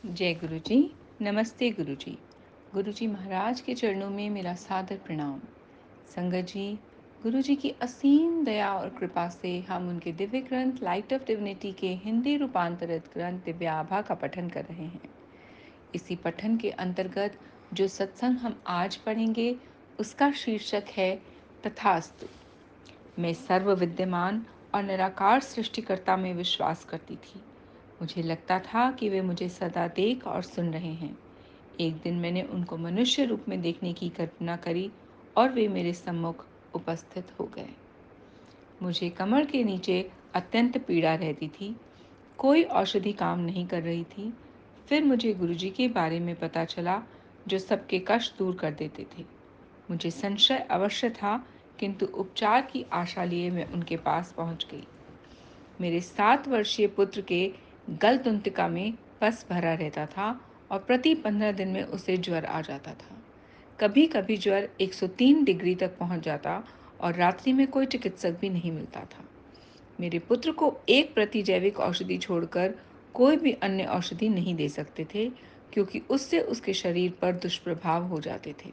जय गुरु जी। नमस्ते गुरु जी। गुरु जी महाराज के चरणों में मेरा सादर प्रणाम। संगत जी, गुरु जी की असीम दया और कृपा से हम उनके दिव्य ग्रंथ लाइट ऑफ डिविनिटी के हिंदी रूपांतरित ग्रंथ दिव्य आभा का पठन कर रहे हैं। इसी पठन के अंतर्गत जो सत्संग हम आज पढ़ेंगे उसका शीर्षक है तथास्तु। मैं सर्व विद्यमान और निराकार सृष्टिकर्ता में विश्वास करती थी। मुझे लगता था कि वे मुझे सदा देख और सुन रहे हैं। एक दिन मैंने उनको मनुष्य रूप में देखने की कल्पना करी और वे मेरे सम्मुख उपस्थित हो गए। मुझे कमर के नीचे अत्यंत पीड़ा रहती थी। कोई औषधि काम नहीं कर रही थी। फिर मुझे गुरुजी के बारे में पता चला जो सबके कष्ट दूर कर देते थे। मुझे संशय अवश्य था, किंतु उपचार की आशा लिए मैं उनके पास पहुंच गई। मेरे 7 वर्षीय पुत्र के गलतुंतिका में पस भरा रहता था और प्रति 15 दिन में उसे ज्वर आ जाता था। कभी कभी ज्वर 103 डिग्री तक पहुंच जाता और रात्रि में कोई चिकित्सक भी नहीं मिलता था। मेरे पुत्र को एक प्रतिजैविक औषधि छोड़कर कोई भी अन्य औषधि नहीं दे सकते थे, क्योंकि उससे उसके शरीर पर दुष्प्रभाव हो जाते थे।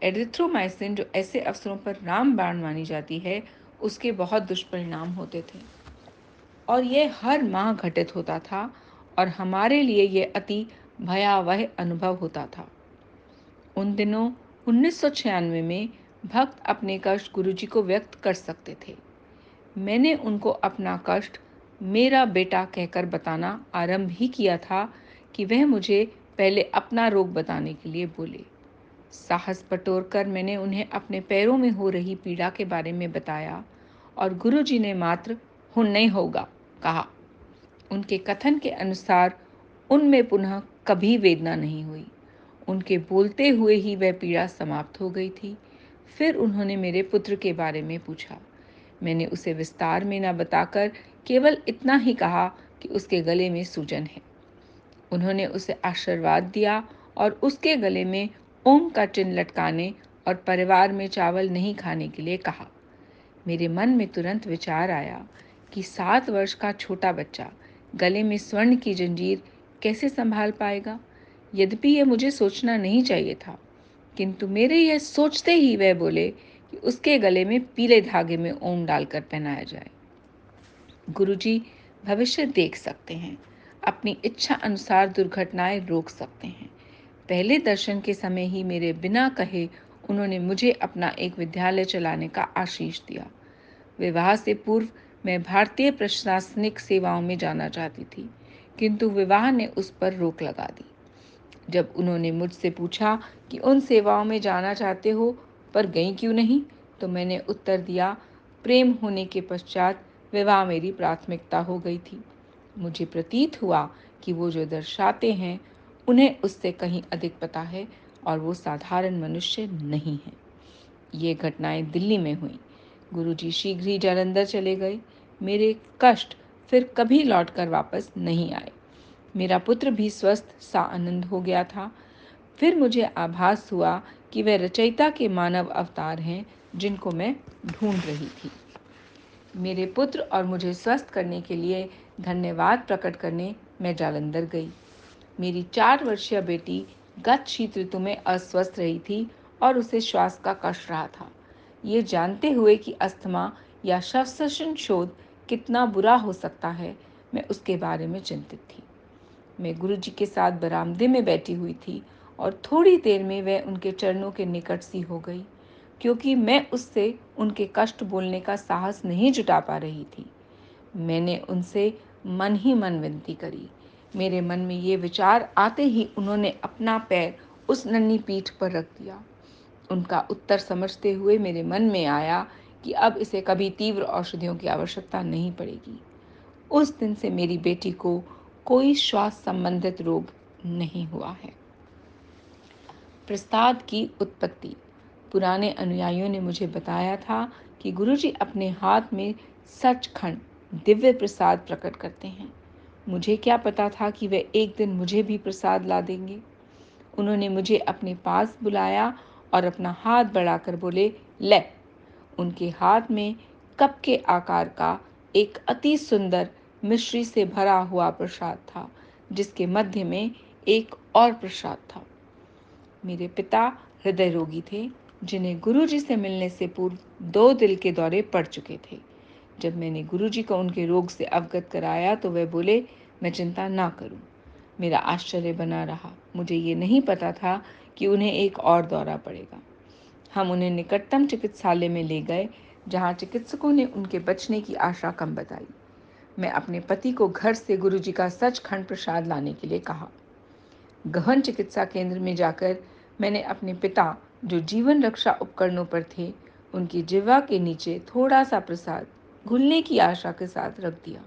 एरिथ्रोमाइसिन, जो ऐसे अवसरों पर रामबाण मानी जाती है, उसके बहुत दुष्परिणाम होते थे और यह हर माह घटित होता था और हमारे लिए यह अति भयावह अनुभव होता था। उन दिनों 1996 में भक्त अपने कष्ट गुरुजी को व्यक्त कर सकते थे। मैंने उनको अपना कष्ट मेरा बेटा कहकर बताना आरंभ ही किया था कि वह मुझे पहले अपना रोग बताने के लिए बोले। साहस बटोरकर मैंने उन्हें अपने पैरों में हो रही पीड़ा के बारे में बताया और गुरुजी ने मात्र "हुन नहीं होगा" कहा। उनके कथन के अनुसार उनमें पुनः कभी वेदना नहीं हुई। उनके बोलते हुए ही वह पीड़ा समाप्त हो गई थी। फिर उन्होंने मेरे पुत्र के बारे में पूछा। मैंने उसे विस्तार में न बताकर केवल इतना ही कहा कि उसके गले में सूजन है। उन्होंने उसे आशीर्वाद दिया और उसके गले में ओम का चिन्ह लटकाने और परिवार में चावल नहीं खाने के लिए कहा। मेरे मन में तुरंत विचार आया कि 7 वर्ष का छोटा बच्चा गले में स्वर्ण की जंजीर कैसे संभाल पाएगा। यद्यपि यह मुझे सोचना नहीं चाहिए था, किंतु मेरे यह सोचते ही वह बोले कि उसके गले में पीले धागे में ओम डालकर पहनाया जाए। गुरुजी भविष्य देख सकते हैं, अपनी इच्छा अनुसार दुर्घटनाएं रोक सकते हैं। पहले दर्शन के समय ही मेरे बिना कहे उन्होंने मुझे अपना एक विद्यालय चलाने का आशीष दिया। विवाह से पूर्व मैं भारतीय प्रशासनिक सेवाओं में जाना चाहती थी, किंतु विवाह ने उस पर रोक लगा दी। जब उन्होंने मुझसे पूछा कि उन सेवाओं में जाना चाहते हो पर गई क्यों नहीं, तो मैंने उत्तर दिया, प्रेम होने के पश्चात विवाह मेरी प्राथमिकता हो गई थी। मुझे प्रतीत हुआ कि वो जो दर्शाते हैं उन्हें उससे कहीं अधिक पता है और वो साधारण मनुष्य नहीं है। ये घटनाएं दिल्ली में हुई। गुरुजी शीघ्र ही जालंधर चले गए। मेरे कष्ट फिर कभी लौटकर वापस नहीं आए। मेरा पुत्र भी स्वस्थ सा आनंद हो गया था। फिर मुझे आभास हुआ कि वे रचयिता के मानव अवतार हैं जिनको मैं ढूंढ रही थी। मेरे पुत्र और मुझे स्वस्थ करने के लिए धन्यवाद प्रकट करने मैं जालंधर गई। मेरी 4 वर्षीय बेटी गत शीत ऋतु में अस्वस्थ रही थी और उसे श्वास का कष्ट रहा था। ये जानते हुए कि अस्थमा या श्वसन शोथ कितना बुरा हो सकता है, मैं उसके बारे में चिंतित थी। मैं गुरुजी के साथ बरामदे में बैठी हुई थी और थोड़ी देर में वह उनके चरणों के निकट सी हो गई, क्योंकि मैं उससे उनके कष्ट बोलने का साहस नहीं जुटा पा रही थी। मैंने उनसे मन ही मन विनती करी। मेरे मन में ये विचार आते ही उन्होंने अपना पैर उस नन्ही पीठ पर रख दिया। उनका उत्तर समझते हुए मेरे मन में आया कि अब इसे कभी तीव्र औषधियों की आवश्यकता नहीं पड़ेगी। उस दिन से मेरी बेटी को कोई श्वास संबंधित रोग नहीं हुआ है। प्रसाद की उत्पत्ति। पुराने अनुयायियों ने मुझे बताया था कि गुरुजी अपने हाथ में सचखंड दिव्य प्रसाद प्रकट करते हैं। मुझे क्या पता था कि वे एक दिन मुझे भी प्रसाद ला देंगे। उन्होंने मुझे अपने पास बुलाया और अपना हाथ बढ़ाकर बोले, ले। उनके हाथ में कप के आकार का एक अति सुंदर मिश्री से भरा हुआ प्रसाद था, जिसके मध्य में एक और प्रसाद था। मेरे पिता हृदय रोगी थे, जिन्हें गुरुजी से मिलने से पूर्व 2 दिल के दौरे पड़ चुके थे। जब मैंने गुरुजी को उनके रोग से अवगत कराया तो वे बोले, मैं चिंता ना करूं। मेरा आश्चर्य बना रहा। मुझे ये नहीं पता था कि उन्हें एक और दौरा पड़ेगा। हम उन्हें निकटतम चिकित्सालय में ले गए, जहां चिकित्सकों ने उनके बचने की आशा कम बताई। मैं अपने पति को घर से गुरुजी का सचखंड प्रसाद लाने के लिए कहा। गहन चिकित्सा केंद्र में जाकर मैंने अपने पिता, जो जीवन रक्षा उपकरणों पर थे, उनकी जिह्वा के नीचे थोड़ा सा प्रसाद घुलने की आशा के साथ रख दिया।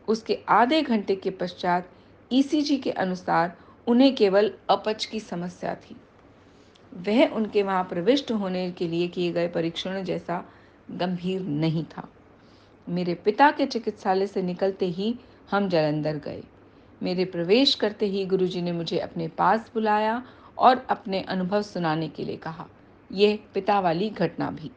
उसके आधे घंटे के पश्चात ईसीजी के अनुसार उन्हें केवल अपच की समस्या थी। वह उनके वहां प्रविष्ट होने के लिए किए गए परीक्षणों जैसा गंभीर नहीं था। मेरे पिता के चिकित्सालय से निकलते ही हम जालंधर गए। मेरे प्रवेश करते ही गुरुजी ने मुझे अपने पास बुलाया और अपने अनुभव सुनाने के लिए कहा। यह पिता वाली घटना भी।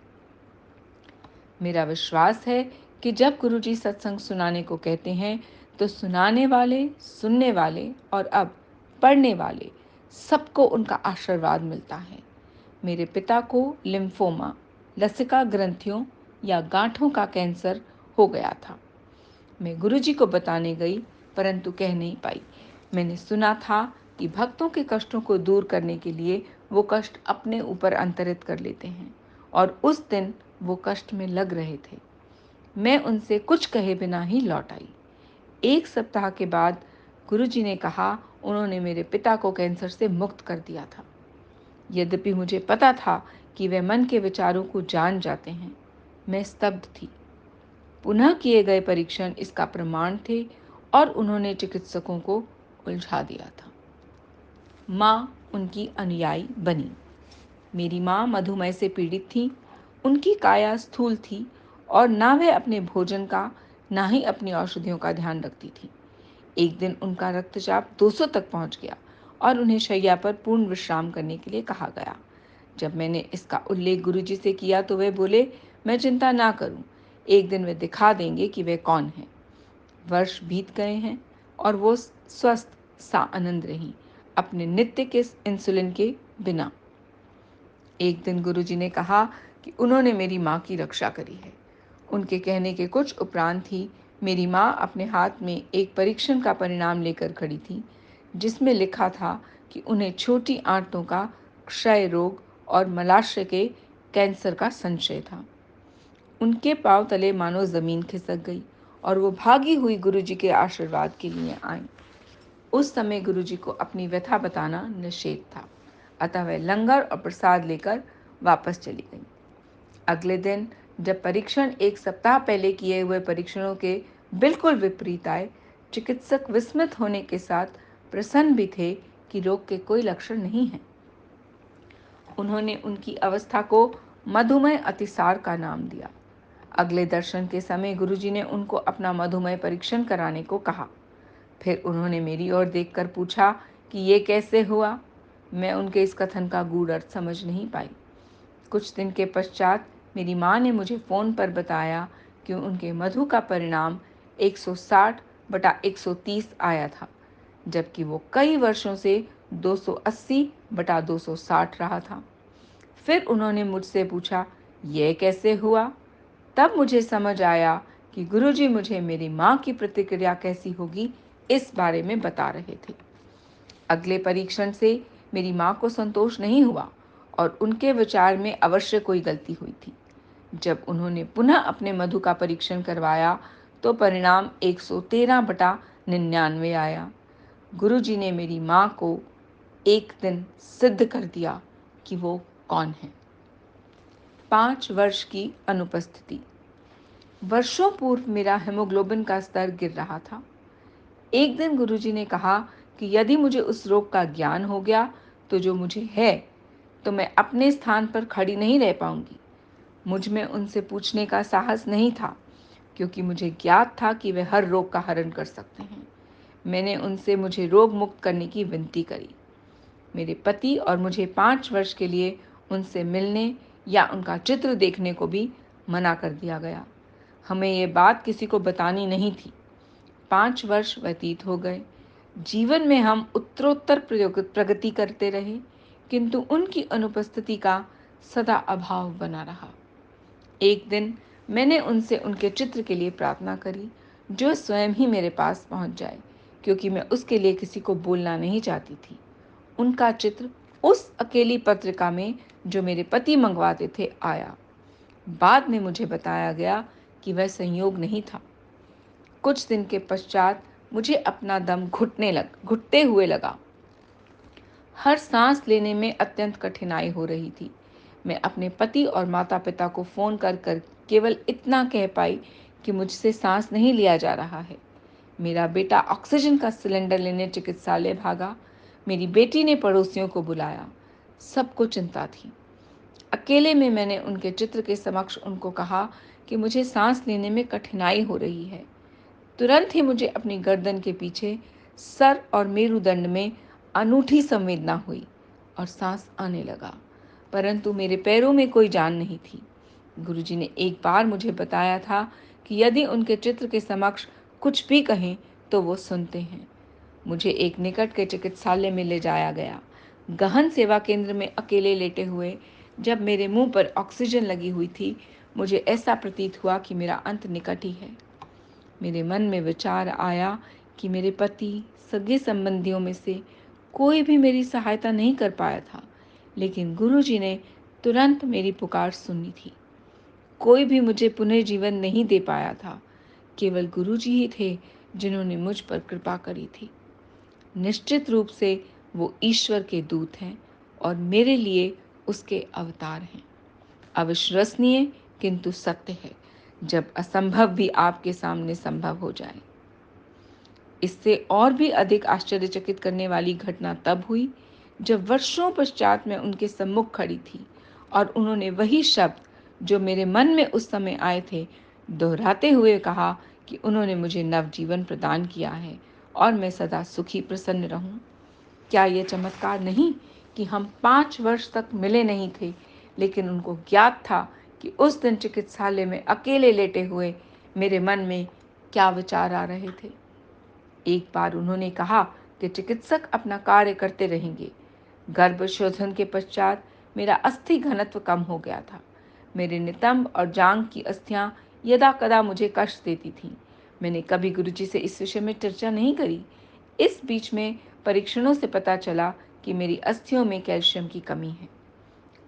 मेरा विश्वास है कि जब गुरुजी सत्संग सुनाने को कहते हैं तो सुनाने वाले, सुनने वाले और अब पढ़ने वाले सबको उनका आशीर्वाद मिलता है। मेरे पिता को लिम्फोमा, लसिका ग्रंथियों या गांठों का कैंसर हो गया था। मैं गुरुजी को बताने गई, परंतु कह नहीं पाई। मैंने सुना था कि भक्तों के कष्टों को दूर करने के लिए वो कष्ट अपने ऊपर अंतरित कर लेते हैं, और उस दिन वो कष्ट में लग रहे थे। मैं उनसे कुछ कहे बिना ही लौट आई। 1 सप्ताह के बाद गुरुजी ने कहा उन्होंने मेरे पिता को कैंसर से मुक्त कर दिया था। यद्यपि मुझे पता था कि वे मन के विचारों को जान जाते हैं, मैं स्तब्ध थी। पुनः किए गए परीक्षण इसका प्रमाण थे और उन्होंने चिकित्सकों को उलझा दिया था। माँ उनकी अनुयायी बनी। मेरी माँ मधुमेह से पीड़ित थी। उनकी काया स्थूल थी और ना वे अपने भोजन का, ना ही अपनी औषधियों का ध्यान रखती थी। एक दिन उनका रक्तचाप 200 तक पहुंच गया और उन्हें शैया पर पूर्ण विश्राम करने के लिए कहा गया। जब मैंने इसका उल्लेख गुरुजी से किया तो वे बोले, मैं चिंता ना करूं, एक दिन वे दिखा देंगे कि वे कौन हैं। वर्ष बीत गए हैं और वो स्वस्थ सा आनंद रही, अपने नित्य के इंसुलिन के बिना। एक दिन गुरुजी ने कहा कि उन्होंने मेरी माँ की रक्षा करी है। उनके कहने के कुछ उपरांत ही मेरी माँ अपने हाथ में एक परीक्षण का परिणाम लेकर खड़ी थी, जिसमें लिखा था कि उन्हें छोटी आंतों का क्षय रोग और मलाशय के कैंसर का संशय था। उनके पांव तले मानो जमीन खिसक गई और वो भागी हुई गुरुजी के आशीर्वाद के लिए आई। उस समय गुरुजी को अपनी व्यथा बताना निषेध था, अतः वह लंगर और प्रसाद लेकर वापस चली गई। अगले दिन जब परीक्षण 1 सप्ताह पहले किए हुए परीक्षणों के बिल्कुल विपरीत आए, चिकित्सक विस्मित होने के साथ प्रसन्न भी थे कि रोग के कोई लक्षण नहीं हैं। उन्होंने उनकी अवस्था को मधुमेह अतिसार का नाम दिया। अगले दर्शन के समय गुरुजी ने उनको अपना मधुमेह परीक्षण कराने को कहा। फिर उन्होंने मेरी ओर देखकर पूछा कि ये कैसे हुआ। मैं उनके इस कथन का गूढ़ अर्थ समझ नहीं पाई। कुछ दिन के पश्चात मेरी माँ ने मुझे फ़ोन पर बताया कि उनके मधु का परिणाम 160/130 आया था, जबकि वो कई वर्षों से 280/260 रहा था। फिर उन्होंने मुझसे पूछा, यह कैसे हुआ? तब मुझे समझ आया कि गुरुजी मुझे मेरी माँ की प्रतिक्रिया कैसी होगी इस बारे में बता रहे थे। अगले परीक्षण से मेरी माँ को संतोष नहीं हुआ और उनके विचार में अवश्य कोई गलती हुई थी। जब उन्होंने पुनः अपने मधु का परीक्षण करवाया तो परिणाम 113/99 आया। गुरुजी ने मेरी माँ को एक दिन सिद्ध कर दिया कि वो कौन है। 5 वर्ष की अनुपस्थिति। वर्षों पूर्व मेरा हेमोग्लोबिन का स्तर गिर रहा था। एक दिन गुरुजी ने कहा कि यदि मुझे उस रोग का ज्ञान हो गया तो जो मुझे है, तो मैं अपने स्थान पर खड़ी नहीं रह पाऊंगी। मुझ में उनसे पूछने का साहस नहीं था, क्योंकि मुझे ज्ञात था कि वे हर रोग का हरण कर सकते हैं। मैंने उनसे मुझे रोग मुक्त करने की विनती करी। मेरे पति और मुझे 5 वर्ष के लिए उनसे मिलने या उनका चित्र देखने को भी मना कर दिया गया। हमें ये बात किसी को बतानी नहीं थी। 5 वर्ष व्यतीत हो गए। जीवन में हम उत्तरोत्तर प्रगति करते रहे, किंतु उनकी अनुपस्थिति का सदा अभाव बना रहा। एक दिन मैंने उनसे उनके चित्र के लिए प्रार्थना करी, जो स्वयं ही मेरे पास पहुंच जाए, क्योंकि मैं उसके लिए किसी को बोलना नहीं चाहती थी। उनका चित्र उस अकेली पत्रिका में जो मेरे पति मंगवाते थे आया। बाद में मुझे बताया गया कि वह संयोग नहीं था। कुछ दिन के पश्चात मुझे अपना दम घुटते हुए लगा। हर सांस लेने में अत्यंत कठिनाई हो रही थी। मैं अपने पति और माता पिता को फोन कर कर केवल इतना कह पाई कि मुझसे सांस नहीं लिया जा रहा है। मेरा बेटा ऑक्सीजन का सिलेंडर लेने चिकित्सालय भागा। मेरी बेटी ने पड़ोसियों को बुलाया। सबको चिंता थी। अकेले में मैंने उनके चित्र के समक्ष उनको कहा कि मुझे सांस लेने में कठिनाई हो रही है। तुरंत ही मुझे अपनी गर्दन के पीछे सर और मेरुदंड में अनूठी संवेदना हुई और सांस आने लगा, परंतु मेरे पैरों में कोई जान नहीं थी। गुरुजी ने एक बार मुझे बताया था कि यदि उनके चित्र के समक्ष कुछ भी कहें तो वो सुनते हैं। मुझे एक निकट के चिकित्सालय में ले जाया गया। गहन सेवा केंद्र में अकेले लेटे हुए जब मेरे मुंह पर ऑक्सीजन लगी हुई थी, मुझे ऐसा प्रतीत हुआ कि मेरा अंत निकट ही है। मेरे मन में विचार आया कि मेरे पति, सगे संबंधियों में से कोई भी मेरी सहायता नहीं कर पाया था, लेकिन गुरुजी ने तुरंत मेरी पुकार सुनी थी। कोई भी मुझे पुनर्जीवन नहीं दे पाया था, केवल गुरुजी ही थे जिन्होंने मुझ पर कृपा करी थी। निश्चित रूप से वो ईश्वर के दूत हैं और मेरे लिए उसके अवतार हैं। अविश्वसनीय किंतु सत्य है, जब असंभव भी आपके सामने संभव हो जाए। इससे और भी अधिक आश्चर्यचकित करने वाली घटना तब हुई जब वर्षों पश्चात मैं उनके सम्मुख खड़ी थी और उन्होंने वही शब्द जो मेरे मन में उस समय आए थे दोहराते हुए कहा कि उन्होंने मुझे नवजीवन प्रदान किया है और मैं सदा सुखी प्रसन्न रहूं। क्या ये चमत्कार नहीं कि हम 5 वर्ष तक मिले नहीं थे, लेकिन उनको ज्ञात था कि उस दिन चिकित्सालय में अकेले लेटे हुए मेरे मन में क्या विचार आ रहे थे। एक बार उन्होंने कहा कि चिकित्सक अपना कार्य करते रहेंगे। गर्भशोधन के पश्चात मेरा अस्थि घनत्व कम हो गया था। मेरे नितंब और जांघ की अस्थियां यदा कदा मुझे कष्ट देती थीं। मैंने कभी गुरुजी से इस विषय में चर्चा नहीं करी। इस बीच में परीक्षणों से पता चला कि मेरी अस्थियों में कैल्शियम की कमी है।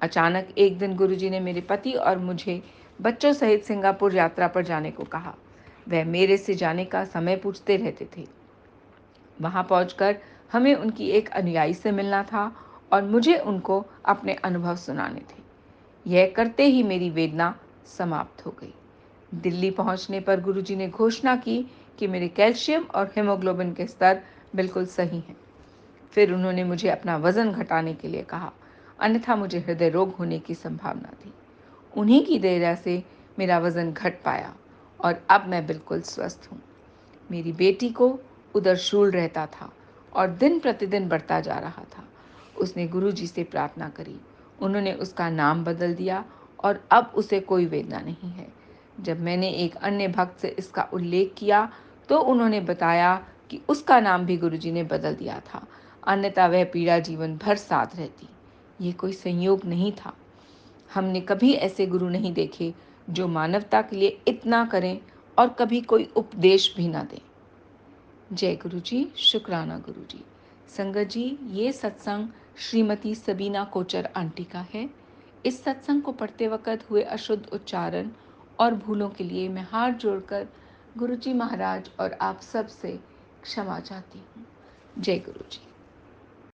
अचानक एक दिन गुरुजी ने मेरे पति और मुझे बच्चों सहित सिंगापुर यात्रा पर जाने को कहा। वह मेरे से जाने का समय पूछते रहते थे। वहां पहुंचकर हमें उनकी एक अनुयायी से मिलना था और मुझे उनको अपने अनुभव सुनाने थे। यह करते ही मेरी वेदना समाप्त हो गई। दिल्ली पहुंचने पर गुरुजी ने घोषणा की कि मेरे कैल्शियम और हीमोग्लोबिन के स्तर बिल्कुल सही हैं। फिर उन्होंने मुझे अपना वजन घटाने के लिए कहा, अन्यथा मुझे हृदय रोग होने की संभावना थी। उन्हीं की दया से मेरा वजन घट पाया और अब मैं बिल्कुल स्वस्थ हूँ। मेरी बेटी को उदर शूल रहता था और दिन प्रतिदिन बढ़ता जा रहा था। उसने गुरुजी से प्रार्थना करी। उन्होंने उसका नाम बदल दिया और अब उसे कोई वेदना नहीं है। जब मैंने एक अन्य भक्त से इसका उल्लेख किया तो उन्होंने बताया कि उसका नाम भी गुरुजी ने बदल दिया था, अन्यथा वह पीड़ा जीवन भर साथ रहती। ये कोई संयोग नहीं था। हमने कभी ऐसे गुरु नहीं देखे जो मानवता के लिए इतना करें और कभी कोई उपदेश भी ना दें। जय गुरु जी, शुक्राना गुरु जी। संगत जी, ये सत्संग श्रीमती सबीना कोचर आंटी का है। इस सत्संग को पढ़ते वक्त हुए अशुद्ध उच्चारण और भूलों के लिए मैं हाथ जोड़कर गुरु जी महाराज और आप सब से क्षमा चाहती हूँ। जय गुरु जी।